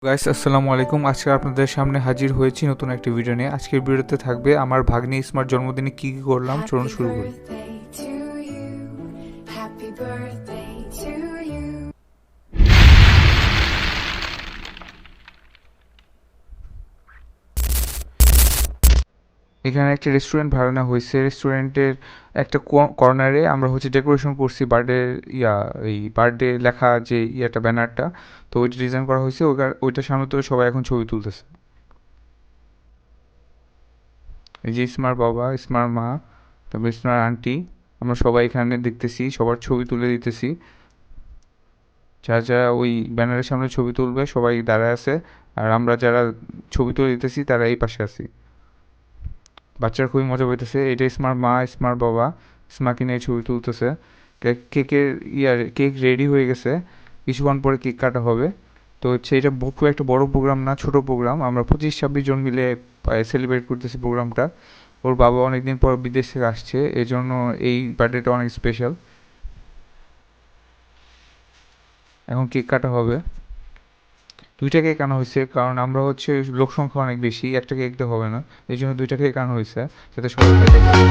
Guys আসসালামু আলাইকুম। আজকে আপনাদের সামনে হাজির হয়েছি নতুন একটি ভিডিও নিয়ে। আজকের ভিডিওতে থাকবে আমার ভাগ্নি ইসমার জন্মদিনে কি কি করলাম। চলুন Happy শুরু করি। birthday to you. Happy birthday to you. এখানে একটা রেস্টুরেন্ট ভাড়া নেওয়া হয়েছে। রেস্টুরেন্টের একটা কর্নারে আমরা ডেকোরেশন করছি বার্থডে এই বার্থডে লেখা যে ব্যানারটা। তো ওইটা ডিজাইন করা হয়েছে। ওইটার সামনে তো সবাই এখন ছবি তুলতেছে। এই যে ইসমার বাবা, ইসমার মা, তারপর ইসমার আন্টি, আমরা সবাই এখানে দেখতেছি, সবার ছবি তুলে দিতেছি। যারা যারা ওই ব্যানারের সামনে ছবি তুলবে সবাই দাঁড়ায় আছে, আর আমরা যারা ছবি তুলে দিতেছি তারা এই পাশে আছি। বাচ্চারা খুবই মজা পাইতেছে। এটা স্মার্ট মা, স্মার্ট বাবা স্মাকে নিয়ে ছবি তুলতেছে। কেকের কেক রেডি হয়ে গেছে, কিছুক্ষণ পরে কেক কাটা হবে। তো এটা খুব একটা বড় প্রোগ্রাম না, ছোট প্রোগ্রাম। আমরা 25-26 জন মিলে সেলিব্রেট করতেছি প্রোগ্রামটা। ওর বাবা অনেকদিন পর বিদেশ থেকে আসছে, এজন্য এই বার্থডেটা অনেক স্পেশাল। এখন কেক কাটা হবে। দুইটা কেক আনা হয়েছে, কারণ আমরা লোক সংখ্যা অনেক বেশি, একটা কেক তো হবে না। এই জন্য দুইটা কেক আনা হয়েছে, যাতে সবাই খেতে পারে।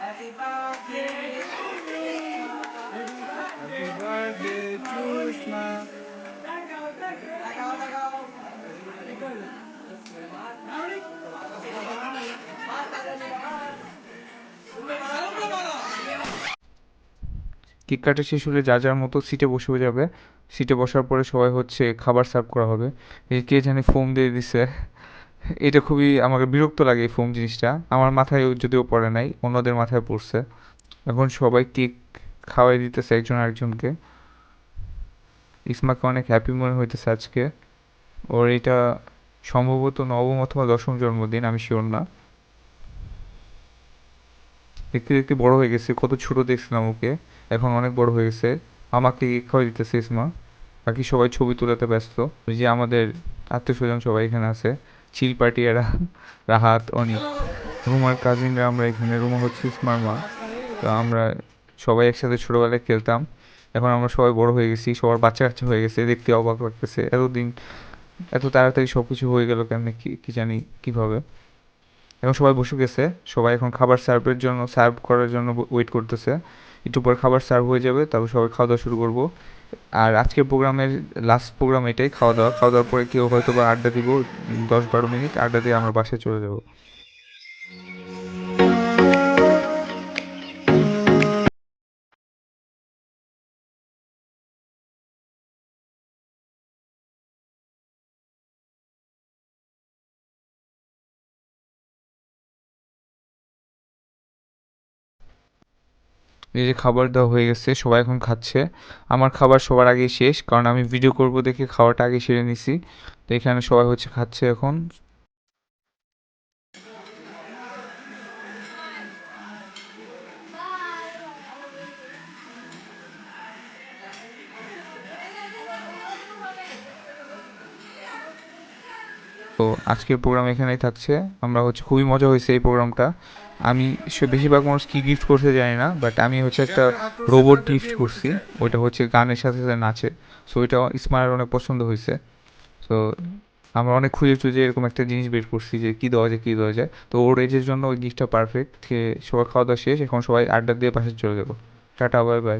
Happy birthday Happy birthday to Isma. Cake কাটা শেষ হলে যার যার মতো সিটে বসে যাবে। সিটে বসার পরে সবাই খাবার সার্ভ করা হবে। এই কে জানি ফোম দিয়ে দিছে, এটা খুবই আমাকে বিরক্ত লাগে এই ফোম জিনিসটা। আমার মাথায় যদিও পড়ে নাই, অন্যদের মাথায় পড়ছে। এখন সবাই কেক খাওয়াই দিতেছে একজন আরেকজনকে। ইসমাকে অনেক হ্যাপি মনে হইতেছে আজকে। ওর এটা সম্ভবত নবম অথবা দশম জন্মদিন, আমি শিওর না। দেখতে দেখতে বড় হয়ে গেছে, কত ছোট দেখছিলাম ওকে, এখন অনেক বড় হয়ে গেছে। আমাকে কেক খাওয়াই দিতেছে ইসমা, বাকি সবাই ছবি তোলাতে ব্যস্ত। ওই যে আমাদের আত্মীয় স্বজন সবাই এখানে আছে, চিল পার্টি এরা, রাহাত, অনিক, রুমার কাজিনরা। আমরা এখানে, রুমা হচ্ছে ইসমার মা। তো আমরা সবাই একসাথে ছোটবেলায় খেলতাম। এখন আমরা সবাই বড় হয়ে গেছি, সবার বাচ্চা কাচ্চা হয়ে গেছে, দেখতে অবাক লাগতেছে। এতদিন এত তাড়াতাড়ি সব কিছু হয়ে গেল কেমনে, কি কি জানি কিভাবে। এখন সবাই বসে গেছে, সবাই এখন খাবার সার্ভ করার জন্য ওয়েট করতেছে। একটু পর খাবার সার্ভ হয়ে যাবে, তারপর সবাই খাওয়া দাওয়া শুরু করবো। আর আজকের প্রোগ্রামের লাস্ট প্রোগ্রাম এটাই, খাওয়া দাওয়ার পরে কেউ হয়তো বা আড্ডা দিব, 10-12 মিনিট আড্ডা দিয়ে আমরা বাসায় চলে যাব। এই যে খাবার দেওয়া হয়ে গেছে, সবাই এখন খাচ্ছে। আমার খাবার সবার আগেই শেষ, কারণ আমি ভিডিও করব দেখে খাওয়াটা আগে সেরে নিছি। তো এখানে সবাই খাচ্ছে এখন। তো আজকের প্রোগ্রাম এখানেই থাকছে। আমরা খুবই মজা হয়েছে এই প্রোগ্রামটা। আমি বেশিরভাগ মানুষ কী গিফট করতে জানি না, বাট আমি একটা রোবট গিফট করছি। ওইটা গানের সাথে সাথে নাচে। সো ওইটা ইসমাইলের অনেক পছন্দ হয়েছে। সো আমরা অনেক খুঁজে খুঁজে এরকম একটা জিনিস বের করছি যে কী দেওয়া যায়। তো ওর এজের জন্য ওই গিফটটা পারফেক্ট। সবার খাওয়া দাওয়া শেষ, এখন সবাই আড্ডা দিয়ে পাশে চলে যাবো। Tata, bye bye.